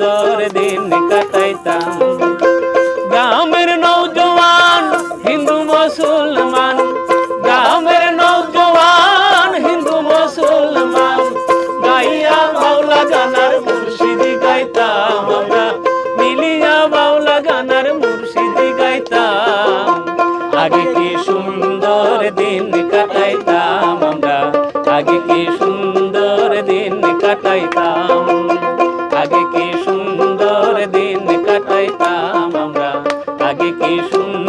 সুন্দর দিন কাটাইতাম। গ্রামের নওজওয়ান হিন্দু মুসলমান, গ্রামের নওজওয়ান হিন্দু মুসলমান, গাইয়া বাউলা গানার মুর্শিদি গাইতাম আমরা, মিলিয়া বাউলা গানার মুর্শিদি গাইতাম। আগে কি সুন্দর দিন কাটাইতাম আমরা, আগে কি সুন্দর দিন কাটাইতাম, আগে কি সুন্দর দিন কাটাইতাম আমরা, আগে কি সুন্দর